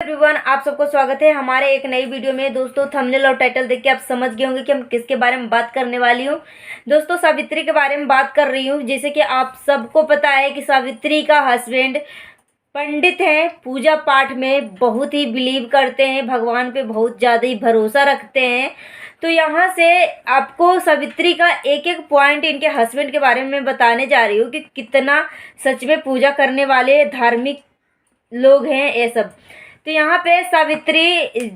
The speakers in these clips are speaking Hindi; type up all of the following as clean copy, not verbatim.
एवरीवन, आप सबको स्वागत है हमारे एक नई वीडियो में। दोस्तों, थंबनेल और टाइटल देख के आप समझ गए होंगे कि हम किसके बारे में बात करने वाली हूँ। दोस्तों, सावित्री के बारे में बात कर रही हूँ। जैसे कि आप सबको पता है कि सावित्री का हस्बैंड पंडित हैं, पूजा पाठ में बहुत ही बिलीव करते हैं, भगवान पे बहुत ज़्यादा ही भरोसा रखते हैं। तो यहाँ से आपको सावित्री का एक एक पॉइंट इनके हस्बैंड के बारे में बताने जा रही हूँ कि कितना सच में पूजा करने वाले धार्मिक लोग हैं ये सब। तो यहाँ पे सावित्री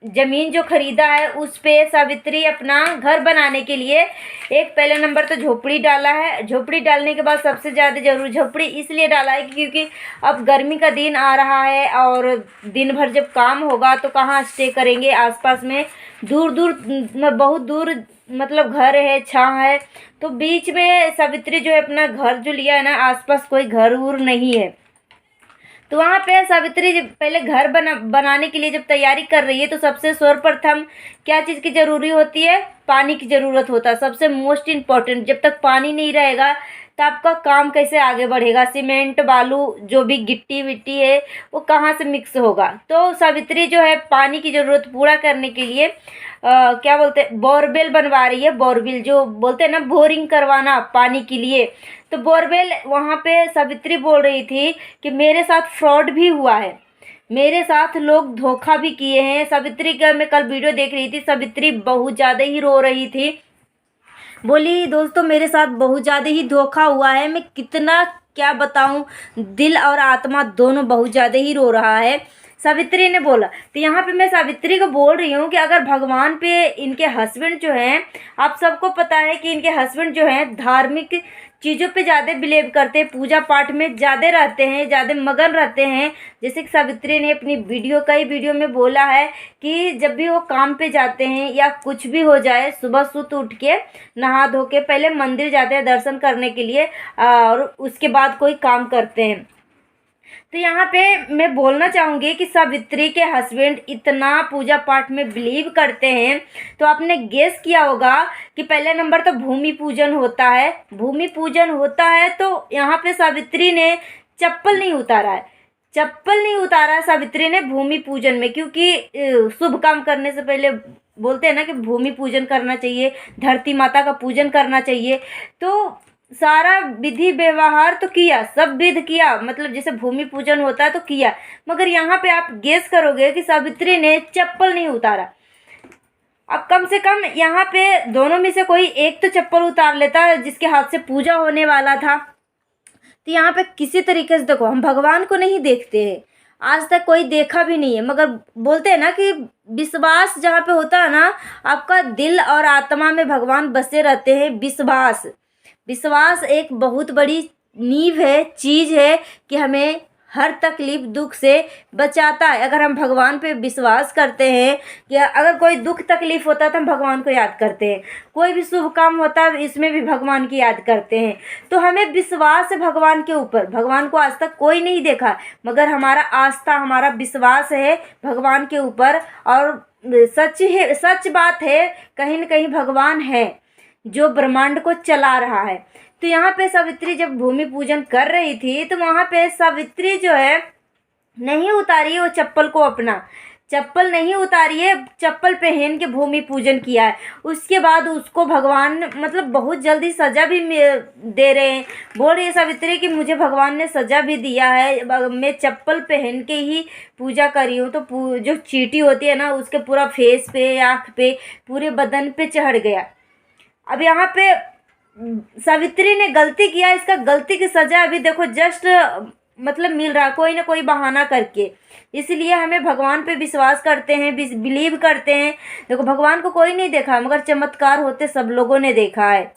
जमीन जो खरीदा है उस पे सावित्री अपना घर बनाने के लिए एक पहले नंबर तो झोपड़ी डाला है। झोपड़ी डालने के बाद सबसे ज़्यादा जरूर झोपड़ी इसलिए डाला है क्योंकि अब गर्मी का दिन आ रहा है और दिन भर जब काम होगा तो कहाँ स्टे करेंगे। आसपास में दूर दूर बहुत दूर मतलब घर है, छाँव है, तो बीच में सावित्री जो है अपना घर जो लिया है ना, आसपास कोई घर उर नहीं है। तो वहाँ पे सावित्री जब पहले घर बनाने के लिए जब तैयारी कर रही है तो सबसे सर्वप्रथम क्या चीज़ की ज़रूरी होती है? पानी की ज़रूरत होता है, सबसे मोस्ट इम्पॉर्टेंट। जब तक पानी नहीं रहेगा तो आपका काम कैसे आगे बढ़ेगा? सीमेंट बालू जो भी गिट्टी विट्टी है वो कहाँ से मिक्स होगा? तो सावित्री जो है पानी की ज़रूरत पूरा करने के लिए क्या बोलते हैं, बोरवेल बनवा रही है। बोरवेल जो बोलते हैं ना, बोरिंग करवाना पानी के लिए। तो बोरवेल वहाँ पे सावित्री बोल रही थी कि मेरे साथ फ्रॉड भी हुआ है, मेरे साथ लोग धोखा भी किए हैं। सावित्री का मैं कल वीडियो देख रही थी, सावित्री बहुत ज़्यादा ही रो रही थी। बोली दोस्तों मेरे साथ बहुत ज़्यादा ही धोखा हुआ है, मैं कितना क्या बताऊं, दिल और आत्मा दोनों बहुत ज़्यादा ही रो रहा है, सावित्री ने बोला। तो यहाँ पे मैं सावित्री को बोल रही हूँ कि अगर भगवान पे इनके हस्बैंड जो हैं, आप सबको पता है कि इनके हस्बैंड जो हैं धार्मिक चीज़ों पे ज़्यादा बिलीव करते हैं, पूजा पाठ में ज़्यादा रहते हैं, ज़्यादा मगन रहते हैं। जैसे कि सावित्री ने अपनी कई वीडियो में बोला है कि जब भी वो काम पे जाते हैं या कुछ भी हो जाए, सुबह सुत उठ के नहा धो के पहले मंदिर जाते हैं दर्शन करने के लिए और उसके बाद कोई काम करते हैं। तो यहाँ पे मैं बोलना चाहूँगी कि सावित्री के हस्बैंड इतना पूजा पाठ में बिलीव करते हैं। तो आपने गेस किया होगा कि पहले नंबर तो भूमि पूजन होता है। भूमि पूजन होता है तो यहाँ पे सावित्री ने चप्पल नहीं उतारा है, चप्पल नहीं उतारा सावित्री ने भूमि पूजन में, क्योंकि शुभ काम करने से पहले बोलते हैं ना कि भूमि पूजन करना चाहिए, धरती माता का पूजन करना चाहिए। तो सारा विधि व्यवहार तो किया, सब विध किया, मतलब जैसे भूमि पूजन होता है तो किया, मगर यहाँ पे आप गेस करोगे कि सावित्री ने चप्पल नहीं उतारा। अब कम से कम यहाँ पे दोनों में से कोई एक तो चप्पल उतार लेता जिसके हाथ से पूजा होने वाला था। तो यहाँ पे किसी तरीके से देखो, हम भगवान को नहीं देखते हैं, आज तक कोई देखा भी नहीं है, मगर बोलते हैं ना कि विश्वास जहाँ पे होता है ना, आपका दिल और आत्मा में भगवान बसे रहते हैं। विश्वास विश्वास एक बहुत बड़ी नींव है, चीज़ है कि हमें हर तकलीफ दुख से बचाता है। अगर हम भगवान पे विश्वास करते हैं कि अगर कोई दुख तकलीफ होता है तो हम भगवान को याद करते हैं, कोई भी शुभ काम होता है इसमें भी भगवान की याद करते हैं। तो हमें विश्वास है भगवान के ऊपर। भगवान को आज तक कोई नहीं देखा, मगर हमारा आस्था, हमारा विश्वास है भगवान के ऊपर। और सच है, सच बात है, कहीं न कहीं भगवान है जो ब्रह्मांड को चला रहा है। तो यहाँ पे सावित्री जब भूमि पूजन कर रही थी तो वहाँ पे सावित्री जो है नहीं उतारी वो चप्पल को, अपना चप्पल नहीं उतारी है, चप्पल पहन के भूमि पूजन किया है। उसके बाद उसको भगवान मतलब बहुत जल्दी सज़ा भी दे रहे हैं। बोल रही है सावित्री कि मुझे भगवान ने सज़ा भी दिया है, मैं चप्पल पहन के ही पूजा करी हूँ। तो जो चींटी होती है ना उसके पूरा फेस पे, आँख पे, पूरे बदन पे चढ़ गया। अब यहाँ पे सावित्री ने गलती किया, इसका गलती की सजा अभी देखो जस्ट मतलब मिल रहा, कोई ना कोई बहाना करके। इसलिए हमें भगवान पे विश्वास करते हैं, बिलीव करते हैं। देखो भगवान को कोई नहीं देखा, मगर चमत्कार होते सब लोगों ने देखा है।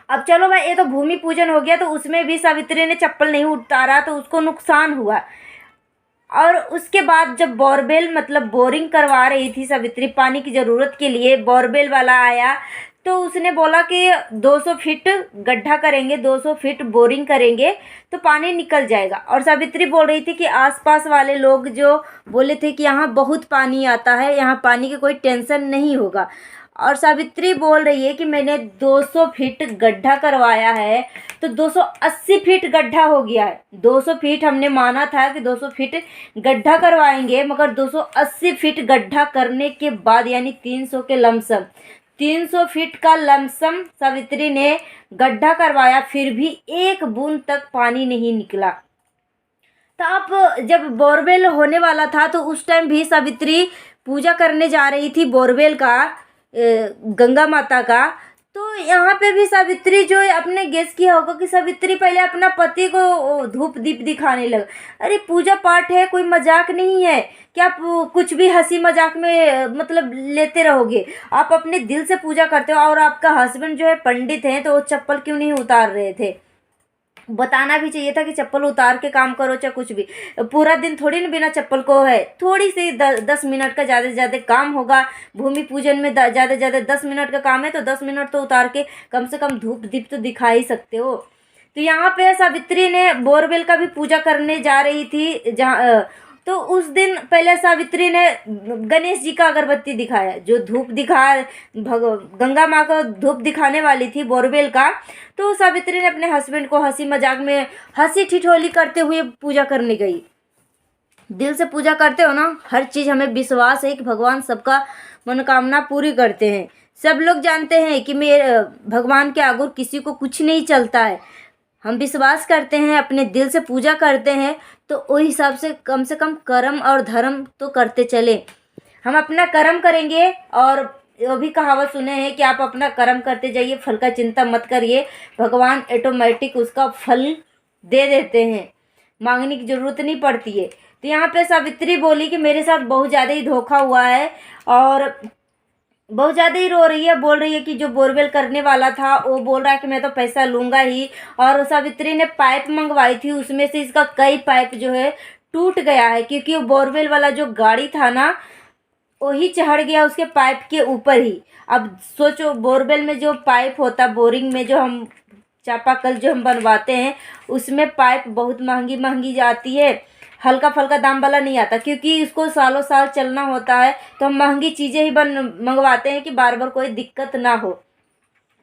अब चलो भाई, ये तो भूमि पूजन हो गया, तो उसमें भी सावित्री ने चप्पल नहीं उतारा तो उसको नुकसान हुआ। और उसके बाद जब बोरवेल मतलब बोरिंग करवा रही थी सावित्री पानी की ज़रूरत के लिए, बोरवेल वाला आया तो उसने बोला कि 200 फीट गड्ढा करेंगे, 200 फीट बोरिंग करेंगे तो पानी निकल जाएगा। और सावित्री बोल रही थी कि आसपास वाले लोग जो बोले थे कि यहाँ बहुत पानी आता है, यहाँ पानी की कोई टेंशन नहीं होगा। और सावित्री बोल रही है कि मैंने 200 फीट गड्ढा करवाया है, तो 280 फीट गड्ढा हो गया है। 200 फीट हमने माना था कि 200 फीट गड्ढा करवाएंगे, मगर 280 फीट गड्ढा करने के बाद यानी 300 के लमसम 300 फीट का लमसम सावित्री ने गड्ढा करवाया, फिर भी एक बूंद तक पानी नहीं निकला। तो अब जब बोरवेल होने वाला था तो उस टाइम भी सावित्री पूजा करने जा रही थी बोरवेल का, गंगा माता का। तो यहाँ पे भी सावित्री जो है आपने गेस किया होगा कि सावित्री पहले अपना पति को धूप दीप दिखाने लगा। अरे पूजा पाठ है, कोई मजाक नहीं है कि आप कुछ भी हंसी मजाक में मतलब लेते रहोगे। आप अपने दिल से पूजा करते हो। और आपका हस्बैंड जो है पंडित हैं, तो वो चप्पल क्यों नहीं उतार रहे थे? बताना भी चाहिए था कि चप्पल उतार के काम करो, चाहे कुछ भी। पूरा दिन थोड़ी ना बिना चप्पल को है, थोड़ी सी 10 मिनट का ज़्यादा से ज़्यादा काम होगा। भूमि पूजन में ज़्यादा से ज़्यादा 10 मिनट का काम है, तो 10 मिनट तो उतार के कम से कम धूप दीप तो दिखा ही सकते हो। तो यहाँ पे सावित्री ने बोरवेल का भी पूजा करने जा रही थी, जहाँ तो उस दिन पहले सावित्री ने गणेश जी का अगरबत्ती दिखाया, जो धूप गंगा माँ को धूप दिखाने वाली थी बोरवेल का। तो सावित्री ने अपने हस्बैंड को हंसी मजाक में हंसी ठिठोली करते हुए पूजा करने गई। दिल से पूजा करते हो ना, हर चीज़ हमें विश्वास है कि भगवान सबका मनोकामना पूरी करते हैं। सब लोग जानते हैं कि मेरे भगवान के आगे किसी को कुछ नहीं चलता है। हम विश्वास करते हैं, अपने दिल से पूजा करते हैं, तो उस हिसाब से कम कर्म और धर्म तो करते चले। हम अपना कर्म करेंगे, और वो भी कहावत सुने हैं कि आप अपना कर्म करते जाइए, फल का चिंता मत करिए, भगवान ऑटोमेटिक उसका फल दे देते हैं, मांगने की ज़रूरत नहीं पड़ती है। तो यहाँ पे सावित्री बोली कि मेरे साथ बहुत ज़्यादा ही धोखा हुआ है, और बहुत ज़्यादा ही रो रही है। बोल रही है कि जो बोरवेल करने वाला था वो बोल रहा है कि मैं तो पैसा लूँगा ही। और सावित्री ने पाइप मंगवाई थी, उसमें से इसका कई पाइप जो है टूट गया है, क्योंकि वो बोरवेल वाला जो गाड़ी था ना, वही चढ़ गया उसके पाइप के ऊपर ही। अब सोचो, बोरवेल में जो पाइप होता, बोरिंग में जो हम चापाकल जो हम बनवाते हैं, उसमें पाइप बहुत महंगी जाती है, हल्का फल्का दाम वाला नहीं आता, क्योंकि इसको सालों साल चलना होता है। तो हम महंगी चीज़ें ही मंगवाते हैं कि बार बार कोई दिक्कत ना हो।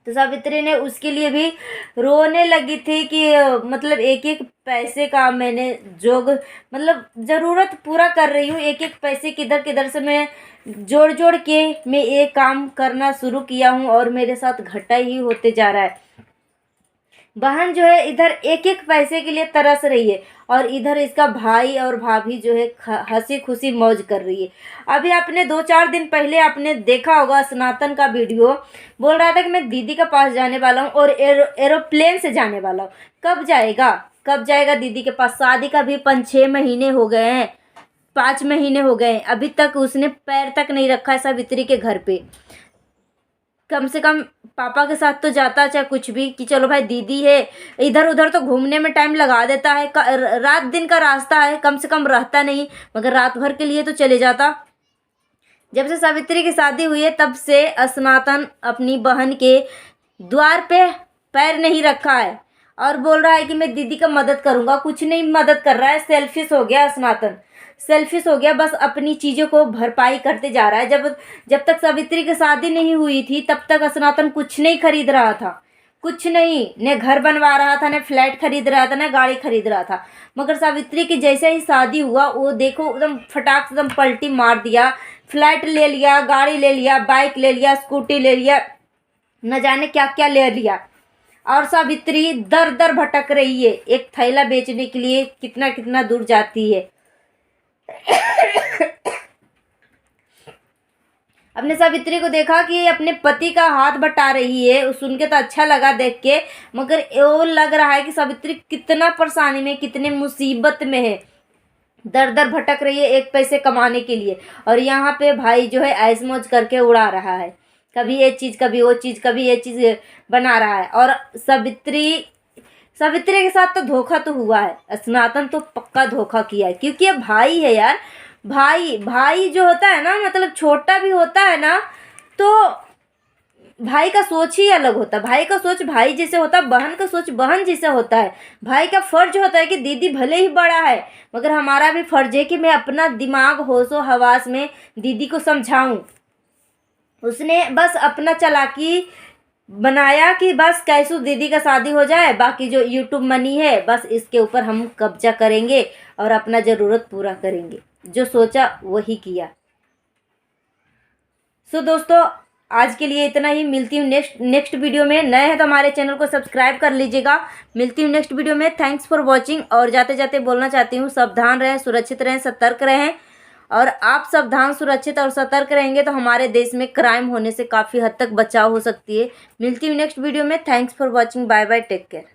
तो सावित्री ने उसके लिए भी रोने लगी थी कि मतलब एक एक पैसे का मैंने मतलब ज़रूरत पूरा कर रही हूँ, एक एक पैसे किधर किधर से मैं जोड़ के मैं ये काम करना शुरू किया हूँ, और मेरे साथ घाटा ही होते जा रहा है। बहन जो है इधर एक एक पैसे के लिए तरस रही है, और इधर इसका भाई और भाभी जो है हंसी खुशी मौज कर रही है। अभी आपने 2-4 दिन पहले आपने देखा होगा सनातन का वीडियो, बोल रहा था कि मैं दीदी के पास जाने वाला हूँ, और एरोप्लेन से जाने वाला हूँ। कब जाएगा दीदी के पास? शादी का भी 5-6 महीने हो गए हैं, 5 महीने हो गए हैं, अभी तक उसने पैर तक नहीं रखा है सावित्री के घर पे। कम से कम पापा के साथ तो जाता, चाहे कुछ भी, कि चलो भाई दीदी है, इधर उधर तो घूमने में टाइम लगा देता है, रात दिन का रास्ता है, कम से कम रहता नहीं, मगर रात भर के लिए तो चले जाता। जब से सावित्री की शादी हुई है तब से सनातन अपनी बहन के द्वार पे पैर नहीं रखा है, और बोल रहा है कि मैं दीदी का मदद करूँगा। कुछ नहीं मदद कर रहा है, सेल्फिश हो गया सनातन, सेल्फिश हो गया, बस अपनी चीज़ों को भरपाई करते जा रहा है। जब तक सावित्री की शादी नहीं हुई थी तब तक सनातन कुछ नहीं खरीद रहा था, कुछ नहीं, न घर बनवा रहा था, न फ्लैट खरीद रहा था, न गाड़ी खरीद रहा था। मगर सावित्री की जैसे ही शादी हुआ, वो देखो एकदम फटाक से एकदम पलटी मार दिया, फ्लैट ले लिया, गाड़ी ले लिया, बाइक ले लिया, स्कूटी ले लिया, न जाने क्या क्या ले लिया। और सावित्री दर दर भटक रही है, एक थैला बेचने के लिए कितना कितना दूर जाती है। अपने सावित्री को देखा कि अपने पति का हाथ बटा रही है, सुन के तो अच्छा लगा देख के, मगर वो लग रहा है कि सावित्री कितना परेशानी में, कितने मुसीबत में है, दर दर भटक रही है एक पैसे कमाने के लिए। और यहाँ पे भाई जो है ऐश मौज करके उड़ा रहा है, कभी ये चीज़ कभी वो चीज़, कभी ये चीज़ बना रहा है। और सावित्री के साथ तो धोखा तो हुआ है, सनातन तो पक्का धोखा किया है, क्योंकि ये भाई है यार। भाई जो होता है ना, मतलब छोटा भी होता है ना, तो भाई का सोच ही अलग होता है। भाई का सोच भाई जैसे होता है, बहन का सोच बहन जैसे होता है। भाई का फर्ज होता है कि दीदी भले ही बड़ा है, मगर हमारा भी फर्ज है कि मैं अपना दिमाग होशो हवास में दीदी को समझाऊं, उसने बस अपना चालाकी बनाया कि बस कैसू दीदी का शादी हो जाए, बाकी जो यूट्यूब मनी है बस इसके ऊपर हम कब्जा करेंगे और अपना ज़रूरत पूरा करेंगे। जो सोचा वही किया। सो दोस्तों आज के लिए इतना ही। मिलती हूँ नेक्स्ट वीडियो में। नए हैं तो हमारे चैनल को सब्सक्राइब कर लीजिएगा। मिलती हूँ नेक्स्ट वीडियो में। Thanks for watching. और जाते जाते बोलना चाहती हूँ, सावधान रहें, सुरक्षित रहें, सतर्क रहें। और आप सावधान, सुरक्षित और सतर्क रहेंगे तो हमारे देश में क्राइम होने से काफ़ी हद तक बचाव हो सकती है। मिलती हूँ नेक्स्ट वीडियो में। Thanks for watching. Bye bye, take care.